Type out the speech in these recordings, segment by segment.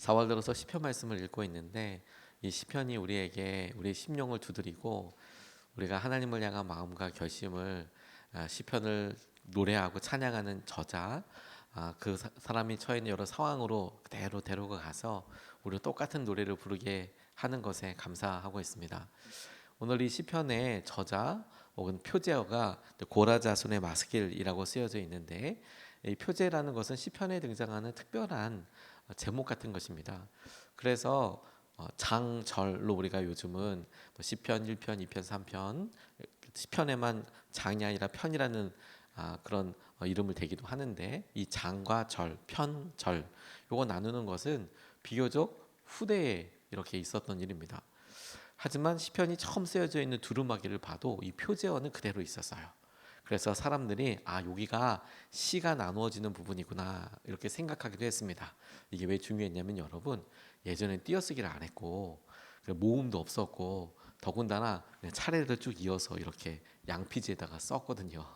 4월 들어서 시편 말씀을 읽고 있는데 이 시편이 우리에게 우리의 심령을 두드리고 우리가 하나님을 향한 마음과 결심을 시편을 노래하고 찬양하는 저자 그 사람이 처해 있는 여러 상황으로 그대로 데려가 가서 우리 똑같은 노래를 부르게 하는 것에 감사하고 있습니다. 오늘 이 시편의 저자 혹은 표제어가 고라자손의 마스길이라고 쓰여져 있는데 이 표제라는 것은 시편에 등장하는 특별한 제목 같은 것입니다. 그래서 장절로 우리가 요즘은 시편 1편, 2편, 3편 시편에만 장이 아니라 편이라는 그런 이름을 대기도 하는데 이 장과 절, 편, 절 요거 나누는 것은 비교적 후대에 이렇게 있었던 일입니다. 하지만 시편이 처음 쓰여져 있는 두루마기를 봐도 이 표제어는 그대로 있었어요. 그래서 사람들이 여기가 시가 나누어지는 부분이구나 이렇게 생각하기도 했습니다. 이게 왜 중요했냐면 여러분 예전엔 띄어쓰기를 안 했고 모음도 없었고 더군다나 그냥 차례를 쭉 이어서 이렇게 양피지에다가 썼거든요.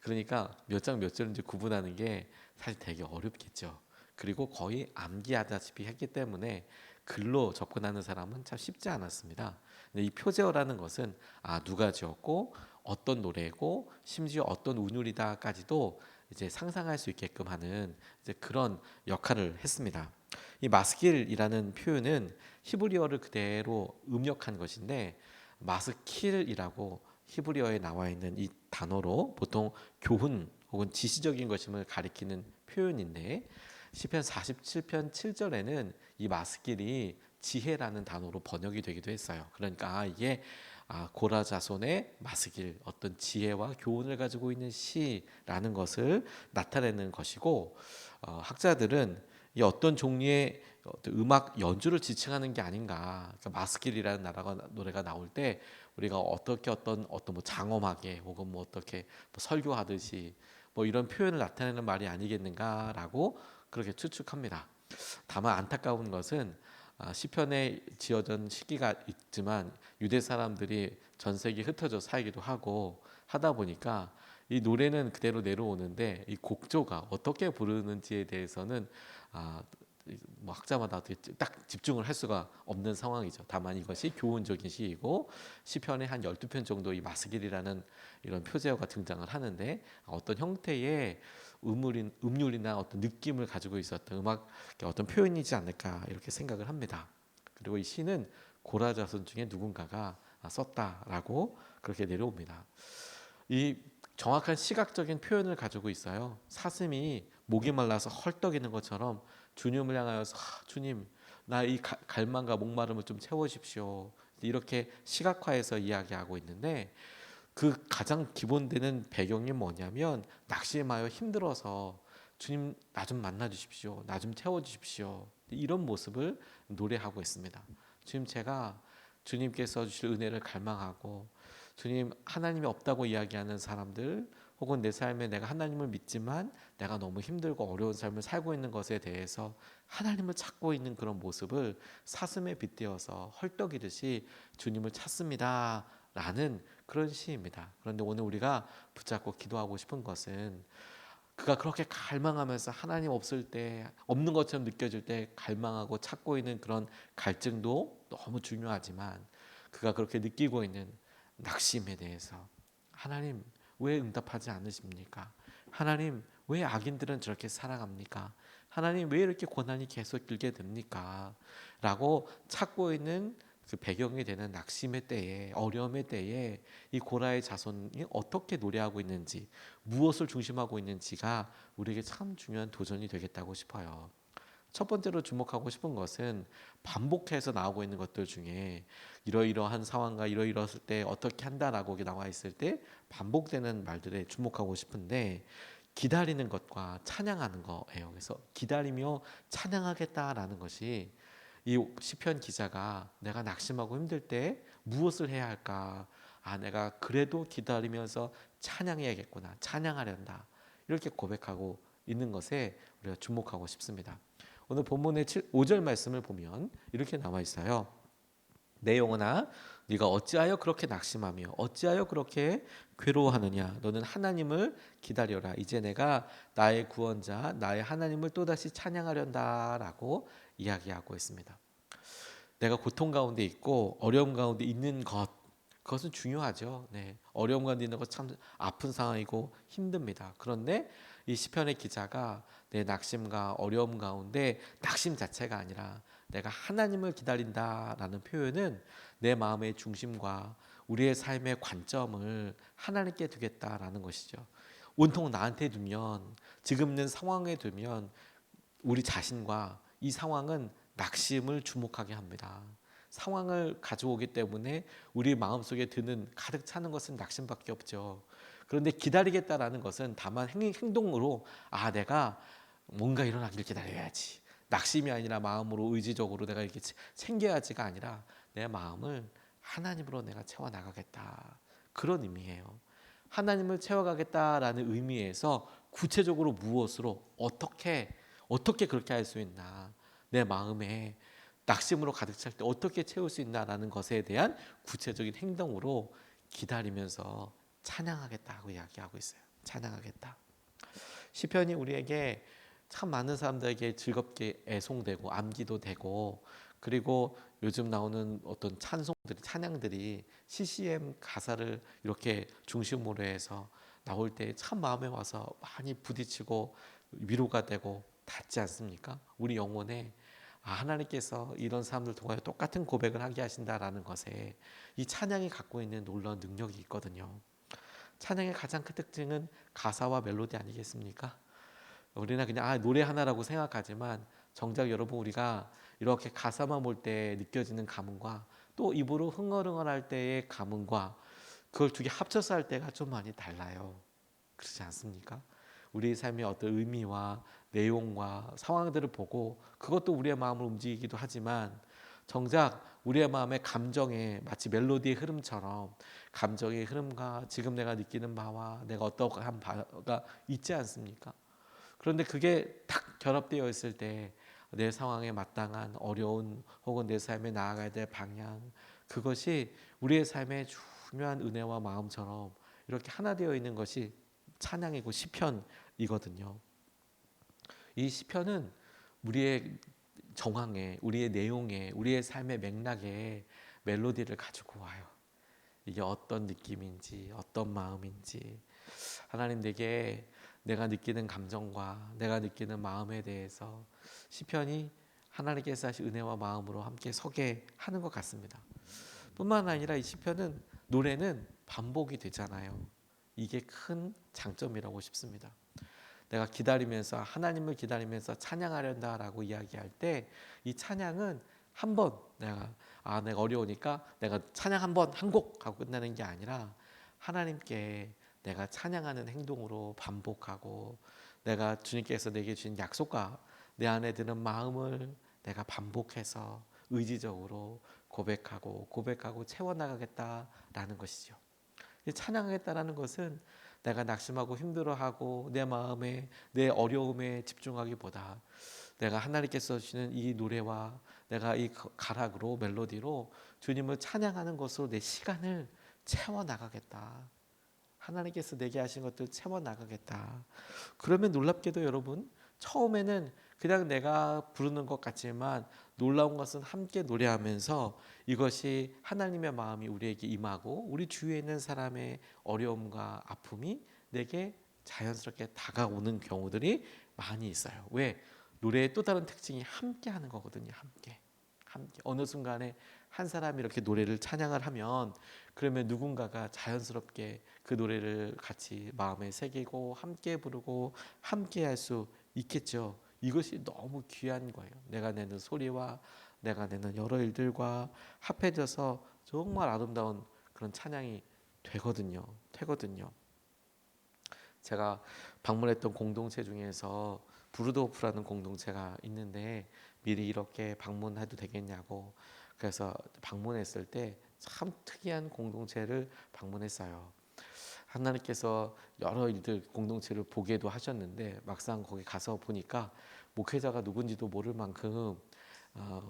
그러니까 몇 장 몇 절인지 구분하는 게 사실 되게 어렵겠죠. 그리고 거의 암기하다시피 했기 때문에 글로 접근하는 사람은 참 쉽지 않았습니다. 근데 이 표제어라는 것은 누가 지었고 어떤 노래고 심지어 어떤 운율이다까지도 이제 상상할 수 있게끔 하는 이제 그런 역할을 했습니다. 이 마스길이라는 표현은 히브리어를 그대로 음역한 것인데 마스킬이라고 히브리어에 나와 있는 이 단어로 보통 교훈 혹은 지시적인 것임을 가리키는 표현인데 시편 47편 7절에는 이 마스길이 지혜라는 단어로 번역이 되기도 했어요. 그러니까 이게 고라 자손의 마스길 어떤 지혜와 교훈을 가지고 있는 시라는 것을 나타내는 것이고 학자들은 이 어떤 종류의 음악 연주를 지칭하는 게 아닌가. 그러니까 마스길이라는 노래가 나올 때 우리가 어떻게 어떤 뭐 장엄하게 혹은 뭐 어떻게 뭐 설교하듯이 뭐 이런 표현을 나타내는 말이 아니겠는가라고 그렇게 추측합니다. 다만 안타까운 것은 시편에 지어진 시기가 있지만 유대 사람들이 전 세계에 흩어져 살기도 하고 하다 보니까 이 노래는 그대로 내려오는데 이 곡조가 어떻게 부르는지에 대해서는 뭐 학자마다 어떻게 딱 집중을 할 수가 없는 상황이죠. 다만 이것이 교훈적인 시이고 시편의 한 12편 정도 이 마스길이라는 이런 표제어가 등장을 하는데 어떤 형태의 음률이나 어떤 느낌을 가지고 있었던 음악 어떤 표현이지 않을까 이렇게 생각을 합니다. 그리고 이 시는 고라자손 중에 누군가가 썼다라고 그렇게 내려옵니다. 이 정확한 시각적인 표현을 가지고 있어요. 사슴이 목이 말라서 헐떡이는 것처럼 주님을 향하여서 주님 나 이 갈망과 목마름을 좀 채워주십시오. 이렇게 시각화해서 이야기하고 있는데 그 가장 기본되는 배경이 뭐냐면 낙심하여 힘들어서 주님 나 좀 만나 주십시오. 나 좀 채워 주십시오. 이런 모습을 노래하고 있습니다. 주님 제가 주님께서 주실 은혜를 갈망하고 주님 하나님이 없다고 이야기하는 사람들 혹은 내 삶에 내가 하나님을 믿지만 내가 너무 힘들고 어려운 삶을 살고 있는 것에 대해서 하나님을 찾고 있는 그런 모습을 사슴에 빗대어서 헐떡이듯이 주님을 찾습니다 라는 그런 시입니다. 그런데 오늘 우리가 붙잡고 기도하고 싶은 것은 그가 그렇게 갈망하면서 하나님 없을 때 없는 것처럼 느껴질 때 갈망하고 찾고 있는 그런 갈증도 너무 중요하지만 그가 그렇게 느끼고 있는 낙심에 대해서 하나님 왜 응답하지 않으십니까? 하나님 왜 악인들은 저렇게 살아갑니까? 하나님 왜 이렇게 고난이 계속 길게 됩니까? 라고 찾고 있는 그 배경이 되는 낙심의 때에 어려움의 때에 이 고라의 자손이 어떻게 노래하고 있는지 무엇을 중심하고 있는지가 우리에게 참 중요한 도전이 되겠다고 싶어요. 첫 번째로 주목하고 싶은 것은 반복해서 나오고 있는 것들 중에 이러이러한 상황과 이러이러했을 때 어떻게 한다라고 나와 있을 때 반복되는 말들에 주목하고 싶은데 기다리는 것과 찬양하는 거예요. 그래서 기다리며 찬양하겠다라는 것이 이 시편 기자가 내가 낙심하고 힘들 때 무엇을 해야 할까? 내가 그래도 기다리면서 찬양해야겠구나. 찬양하련다. 이렇게 고백하고 있는 것에 우리가 주목하고 싶습니다. 오늘 본문의 5절 말씀을 보면 이렇게 나와 있어요. 내 영혼아 네가 어찌하여 그렇게 낙심하며 어찌하여 그렇게 괴로워하느냐 너는 하나님을 기다려라 이제 내가 나의 구원자 나의 하나님을 또다시 찬양하련다라고 이야기하고 있습니다. 내가 고통 가운데 있고 어려움 가운데 있는 그것은 중요하죠. 네, 어려움 가운데 있는 것 참 아픈 상황이고 힘듭니다. 그런데 이 시편의 기자가 내 낙심과 어려움 가운데 낙심 자체가 아니라 내가 하나님을 기다린다라는 표현은 내 마음의 중심과 우리의 삶의 관점을 하나님께 두겠다라는 것이죠. 온통 나한테 두면, 지금 있는 상황에 두면 우리 자신과 이 상황은 낙심을 주목하게 합니다. 상황을 가져오기 때문에 우리 마음속에 드는 가득 차는 것은 낙심밖에 없죠. 그런데 기다리겠다라는 것은 다만 행동으로 내가 뭔가 일어나길 기다려야지. 낙심이 아니라 마음으로 의지적으로 내가 이렇게 챙겨야지가 아니라 내 마음을 하나님으로 내가 채워나가겠다. 그런 의미예요. 하나님을 채워가겠다라는 의미에서 구체적으로 무엇으로 어떻게 그렇게 할 수 있나, 내 마음에 낙심으로 가득 찰 때 어떻게 채울 수 있나라는 것에 대한 구체적인 행동으로 기다리면서 찬양하겠다고 이야기하고 있어요. 찬양하겠다. 시편이 우리에게 참 많은 사람들에게 즐겁게 애송되고 암기도 되고, 그리고 요즘 나오는 어떤 찬양들이 CCM 가사를 이렇게 중심으로 해서 나올 때 참 마음에 와서 많이 부딪히고 위로가 되고 닿지 않습니까? 우리 영혼에 하나님께서 이런 사람들 통하여 똑같은 고백을 하게 하신다라는 것에 이 찬양이 갖고 있는 놀라운 능력이 있거든요. 찬양의 가장 큰 특징은 가사와 멜로디 아니겠습니까? 우리는 그냥 노래 하나라고 생각하지만 정작 여러분, 우리가 이렇게 가사만 볼 때 느껴지는 감흥과 또 입으로 흥얼흥얼할 때의 감흥과 그걸 두 개 합쳐서 할 때가 좀 많이 달라요. 그렇지 않습니까? 우리의 삶의 어떤 의미와 내용과 상황들을 보고 그것도 우리의 마음을 움직이기도 하지만, 정작 우리의 마음의 감정에 마치 멜로디의 흐름처럼 감정의 흐름과 지금 내가 느끼는 바와 내가 어떠한 바가 있지 않습니까? 그런데 그게 딱 결합되어 있을 때 내 상황에 마땅한 어려운 혹은 내 삶에 나아가야 될 방향, 그것이 우리의 삶의 중요한 은혜와 마음처럼 이렇게 하나 되어 있는 것이 찬양이고 시편이거든요. 이 시편은 우리의 정황에, 우리의 내용에, 우리의 삶의 맥락에 멜로디를 가지고 와요. 이게 어떤 느낌인지, 어떤 마음인지, 하나님 내게 내가 느끼는 감정과 내가 느끼는 마음에 대해서 시편이 하나님께서 하신 은혜와 마음으로 함께 서게 하는 것 같습니다. 뿐만 아니라 이 시편은, 노래는 반복이 되잖아요. 이게 큰 장점이라고 싶습니다. 내가 기다리면서, 하나님을 기다리면서 찬양하련다라고 이야기할 때 이 찬양은 한 번 내가 어려우니까 내가 찬양 한 번 한 곡 하고 끝나는 게 아니라 하나님께 내가 찬양하는 행동으로 반복하고, 내가 주님께서 내게 주신 약속과 내 안에 드는 마음을 내가 반복해서 의지적으로 고백하고 채워나가겠다라는 것이죠. 찬양하겠다라는 것은 내가 낙심하고 힘들어하고 내 마음에, 내 어려움에 집중하기보다 내가 하나님께서 주시는 이 노래와 내가 이 가락으로, 멜로디로 주님을 찬양하는 것으로 내 시간을 채워나가겠다. 하나님께서 내게 하신 것들 채워나가겠다. 그러면 놀랍게도 여러분, 처음에는 그냥 내가 부르는 것 같지만 놀라운 것은 함께 노래하면서 이것이 하나님의 마음이 우리에게 임하고 우리 주위에 있는 사람의 어려움과 아픔이 내게 자연스럽게 다가오는 경우들이 많이 있어요. 왜? 노래의 또 다른 특징이 함께 하는 거거든요. 함께. 어느 순간에 한 사람이 이렇게 노래를 찬양을 하면, 그러면 누군가가 자연스럽게 그 노래를 같이 마음에 새기고 함께 부르고 함께 할 수 있겠죠. 이것이 너무 귀한 거예요. 내가 내는 소리와 내가 내는 여러 일들과 합해져서 정말 아름다운 그런 찬양이 되거든요. 제가 방문했던 공동체 중에서 부르도프라는 공동체가 있는데, 미리 이렇게 방문해도 되겠냐고, 그래서 방문했을 때 참 특이한 공동체를 방문했어요. 하나님께서 여러 일들 공동체를 보게도 하셨는데, 막상 거기 가서 보니까 목회자가 누군지도 모를 만큼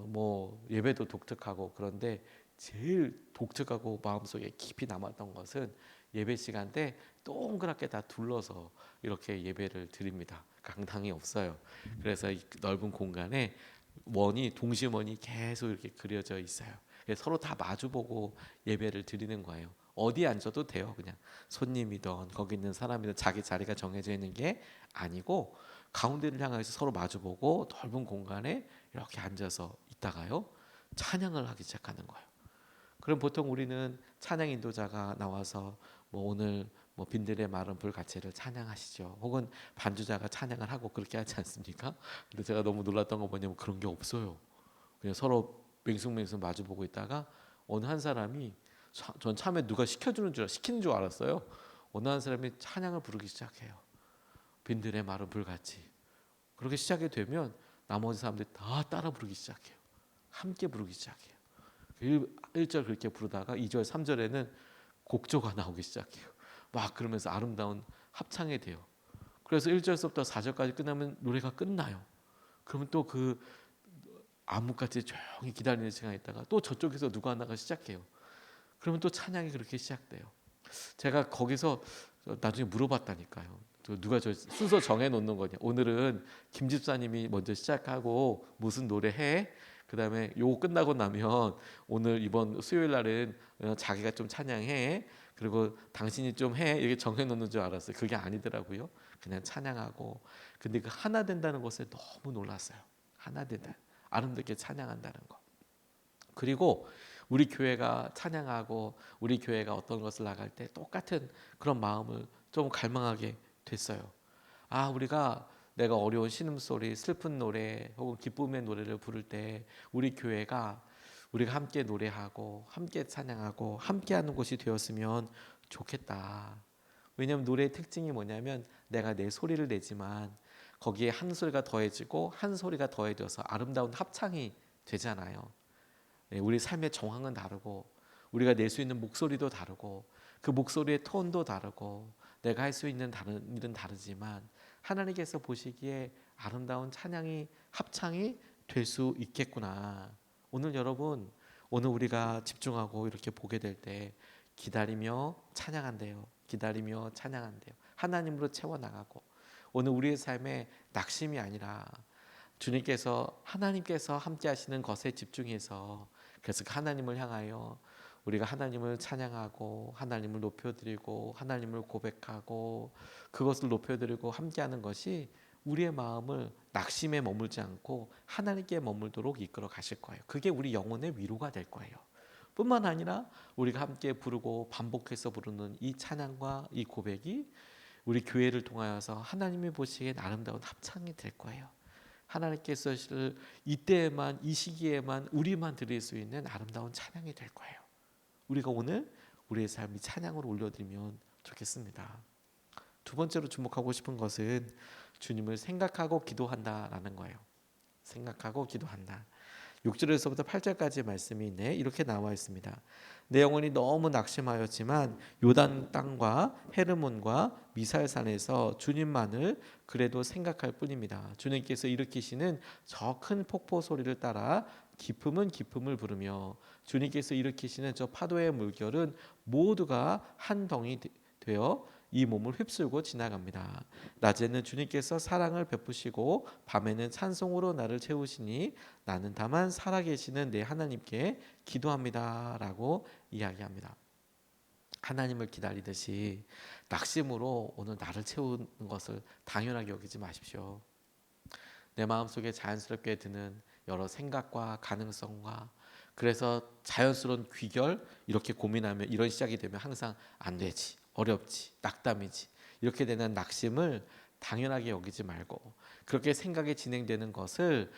뭐 예배도 독특하고, 그런데 제일 독특하고 마음속에 깊이 남았던 것은 예배 시간 때 동그랗게 다 둘러서 이렇게 예배를 드립니다. 강당이 없어요. 그래서 이 넓은 공간에 원이 동심원이 계속 이렇게 그려져 있어요. 그래서 서로 다 마주보고 예배를 드리는 거예요. 어디 앉아도 돼요. 그냥 손님이든 거기 있는 사람이든 자기 자리가 정해져 있는 게 아니고 가운데를 향해서 서로 마주보고 넓은 공간에 이렇게 앉아서 있다가요 찬양을 하기 시작하는 거예요. 그럼 보통 우리는 찬양 인도자가 나와서 뭐 오늘 뭐 빈들의 마른 불같이를 찬양하시죠. 혹은 반주자가 찬양을 하고 그렇게 하지 않습니까? 근데 제가 너무 놀랐던 거 뭐냐면 그런 게 없어요. 그냥 서로 맹숭맹숭 마주보고 있다가 어느 한 사람이 전 처음에 누가 시키는 줄 알았어요. 어느 한 사람이 찬양을 부르기 시작해요. 빈들의 마른 불같이. 그렇게 시작이 되면 나머지 사람들이 다 따라 부르기 시작해요. 함께 부르기 시작해요. 1절 그렇게 부르다가 2절 3절에는 곡조가 나오기 시작해요. 막 그러면서 아름다운 합창이 돼요. 그래서 1절서부터 4절까지 끝나면 노래가 끝나요. 그러면 또 그 암묵같이 조용히 기다리는 시간이 있다가 또 저쪽에서 누가 하나가 시작해요. 그러면 또 찬양이 그렇게 시작돼요. 제가 거기서 나중에 물어봤다니까요. 누가 저 순서 정해 놓는 거냐. 오늘은 김 집사님이 먼저 시작하고 무슨 노래 해? 그다음에 요거 끝나고 나면 오늘 이번 수요일 날은 자기가 좀 찬양해. 그리고 당신이 좀 해. 이렇게 정해 놓는 줄 알았어요. 그게 아니더라고요. 그냥 찬양하고. 근데 그 하나 된다는 것에 너무 놀랐어요. 하나 된다. 아름답게 찬양한다는 거. 그리고 우리 교회가 찬양하고 우리 교회가 어떤 것을 나갈 때 똑같은 그런 마음을 좀 갈망하게 됐어요. 우리가 내가 어려운 신음소리, 슬픈 노래 혹은 기쁨의 노래를 부를 때 우리가 함께 노래하고 함께 찬양하고 함께 하는 곳이 되었으면 좋겠다. 왜냐하면 노래의 특징이 뭐냐면 내가 내 소리를 내지만 거기에 한 소리가 더해지고 한 소리가 더해져서 아름다운 합창이 되잖아요. 우리 삶의 정황은 다르고 우리가 낼 수 있는 목소리도 다르고 그 목소리의 톤도 다르고 내가 할 수 있는 다른 일은 다르지만 하나님께서 보시기에 아름다운 찬양이 합창이 될 수 있겠구나. 오늘 우리가 집중하고 이렇게 보게 될 때 기다리며 찬양한대요. 기다리며 찬양한대요. 하나님으로 채워나가고 오늘 우리의 삶에 낙심이 아니라 하나님께서 함께 하시는 것에 집중해서 그래서 하나님을 향하여 우리가 하나님을 찬양하고 하나님을 높여드리고 하나님을 고백하고 그것을 높여드리고 함께하는 것이 우리의 마음을 낙심에 머물지 않고 하나님께 머물도록 이끌어 가실 거예요. 그게 우리 영혼의 위로가 될 거예요. 뿐만 아니라 우리가 함께 부르고 반복해서 부르는 이 찬양과 이 고백이 우리 교회를 통하여서 하나님이 보시기엔 아름다운 합창이 될 거예요. 하나님께서 이때에만 이 시기에만 우리만 드릴 수 있는 아름다운 찬양이 될 거예요. 우리가 오늘 우리의 삶이 찬양으로 올려드리면 좋겠습니다. 두 번째로 주목하고 싶은 것은 주님을 생각하고 기도한다라는 거예요. 생각하고 기도한다. 6절에서부터 8절까지 말씀이 이렇게 나와 있습니다. 내 영혼이 너무 낙심하였지만 요단 땅과 헤르몬과 미살산에서 주님만을 그래도 생각할 뿐입니다. 주님께서 일으키시는 저 큰 폭포 소리를 따라 기쁨은 기쁨을 부르며 주님께서 일으키시는 저 파도의 물결은 모두가 한 덩이 되어 이 몸을 휩쓸고 지나갑니다. 낮에는 주님께서 사랑을 베푸시고 밤에는 찬송으로 나를 채우시니 나는 다만 살아계시는 내 하나님께 기도합니다 라고 이야기합니다. 하나님을 기다리듯이 낙심으로 오늘 나를 채우는 것을 당연하게 여기지 마십시오. 내 마음속에 자연스럽게 드는 여러 생각과 가능성과 그래서 자연스러운 귀결 이렇게 고민하면 이런 시작이 되면 항상 안 되지, 어렵지, 낙담이지 이렇게 되는 낙심을 당연하게 여기지 말고 그렇게 생각이 진행되는 것을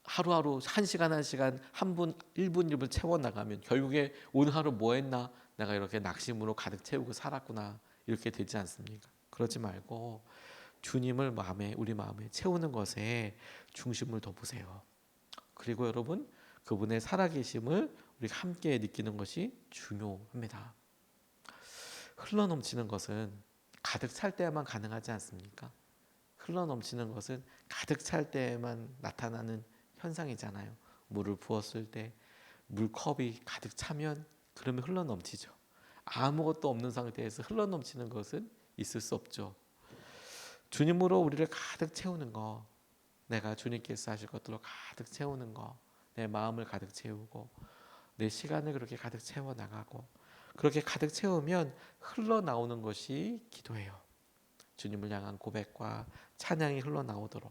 하루하루 한 시간 한 시간 한 분 1분 1분 채워나가면 결국에 오늘 하루 뭐 했나 내가 이렇게 낙심으로 가득 채우고 살았구나 이렇게 되지 않습니까? 그러지 말고 주님을 우리 마음에 채우는 것에 중심을 둬보세요. 그리고 여러분 그분의 살아계심을 우리가 함께 느끼는 것이 중요합니다. 흘러넘치는 것은 가득 찰 때만 가능하지 않습니까? 흘러넘치는 것은 가득 찰 때만 나타나는 현상이잖아요. 물을 부었을 때 물컵이 가득 차면 그러면 흘러넘치죠. 아무것도 없는 상태에서 흘러넘치는 것은 있을 수 없죠. 주님으로 우리를 가득 채우는 거 내가 주님께서 하실 것들로 가득 채우는 거, 내 마음을 가득 채우고 내 시간을 그렇게 가득 채워 나가고, 그렇게 가득 채우면 흘러나오는 것이 기도예요. 주님을 향한 고백과 찬양이 흘러나오도록.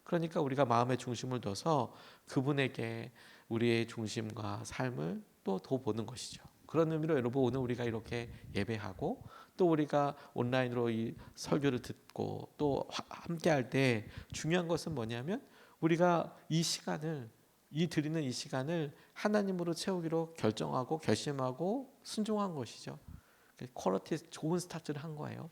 그러니까 우리가 마음의 중심을 둬서 그분에게 우리의 중심과 삶을 또 더 보는 것이죠. 그런 의미로 여러분, 오늘 우리가 이렇게 예배하고 또 우리가 온라인으로 이 설교를 듣고 또 함께 할 때 중요한 것은 뭐냐면, 우리가 이 시간을, 이 드리는 이 시간을 하나님으로 채우기로 결정하고 결심하고 순종한 것이죠. 퀄리티 좋은 스타트를 한 거예요.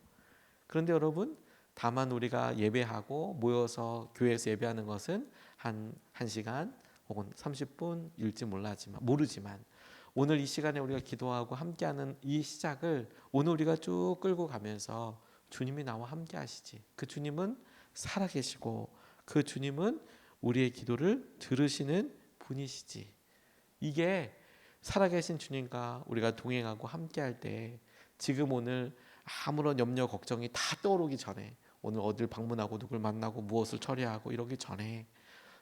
그런데 여러분, 다만 우리가 예배하고 모여서 교회에서 예배하는 것은 한 1시간 혹은 30분일지 모르지만 오늘 이 시간에 우리가 기도하고 함께하는 이 시작을 오늘 우리가 쭉 끌고 가면서 주님이 나와 함께 하시지. 그 주님은 살아계시고 그 주님은 우리의 기도를 들으시는 분이시지. 이게 살아계신 주님과 우리가 동행하고 함께할 때, 지금 오늘 아무런 염려 걱정이 다 떠오르기 전에, 오늘 어딜 방문하고 누굴 만나고 무엇을 처리하고 이러기 전에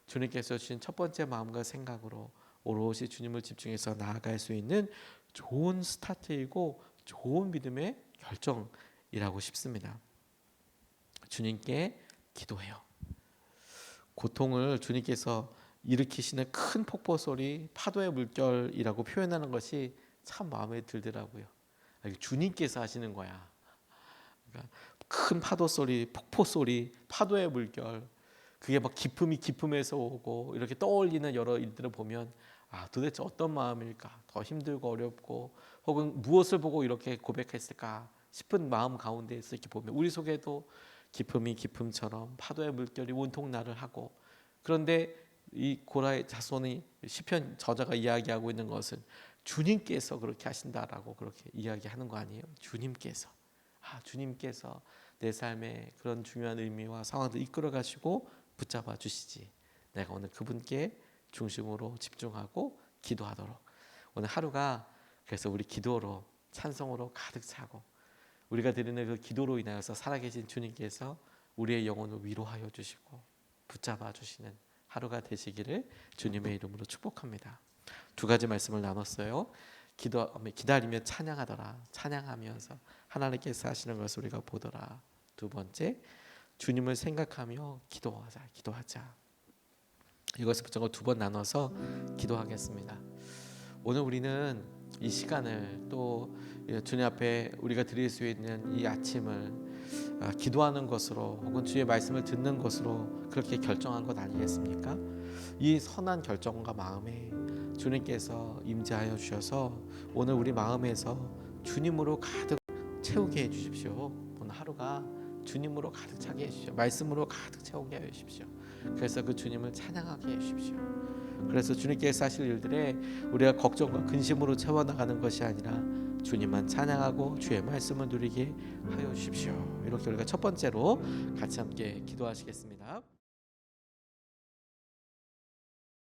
주님께서 주신 첫 번째 마음과 생각으로 오롯이 주님을 집중해서 나아갈 수 있는 좋은 스타트이고 좋은 믿음의 결정이라고 싶습니다. 주님께 기도해요. 고통을 주님께서 일으키시는 큰 폭포 소리, 파도의 물결이라고 표현하는 것이 참 마음에 들더라고요. 주님께서 하시는 거야. 그러니까 큰 파도 소리, 폭포 소리, 파도의 물결, 그게 막 기쁨이 기쁨에서 오고 이렇게 떠올리는 여러 일들을 보면, 도대체 어떤 마음일까? 더 힘들고 어렵고 혹은 무엇을 보고 이렇게 고백했을까 싶은 마음 가운데에서 이렇게 보면 우리 속에도 기쁨이 기쁨처럼 파도의 물결이 온통 나를 하고, 그런데 이 고라의 자손이 시편 저자가 이야기하고 있는 것은 주님께서 그렇게 하신다라고 그렇게 이야기하는 거 아니에요? 주님께서 내 삶의 그런 중요한 의미와 상황을 이끌어 가시고 붙잡아 주시지. 내가 오늘 그분께 중심으로 집중하고 기도하도록, 오늘 하루가 그래서 우리 기도로 찬송으로 가득 차고, 우리가 드리는 그 기도로 인하여서 살아계신 주님께서 우리의 영혼을 위로하여 주시고 붙잡아 주시는 하루가 되시기를 주님의 이름으로 축복합니다. 두 가지 말씀을 나눴어요. 기다리며 찬양하더라. 찬양하면서 하나님께서 하시는 것을 우리가 보더라. 두 번째, 주님을 생각하며 기도하자. 이것을 붙잡고 두 번 나눠서 기도하겠습니다. 오늘 우리는 이 시간을 또 주님 앞에 우리가 드릴 수 있는 이 아침을 기도하는 것으로 혹은 주의 말씀을 듣는 것으로 그렇게 결정한 것 아니겠습니까? 이 선한 결정과 마음에 주님께서 임재하여 주셔서 오늘 우리 마음에서 주님으로 가득 채우게 해주십시오. 오늘 하루가 주님으로 가득 차게 해주십시오. 말씀으로 가득 채우게 해주십시오. 그래서 그 주님을 찬양하게 해주십시오. 그래서 주님께서 하실 일들에 우리가 걱정과 근심으로 채워나가는 것이 아니라 주님만 찬양하고 주의 말씀을 누리게 하여 주십시오. 이렇게 우리가 첫 번째로 같이 함께 기도하시겠습니다.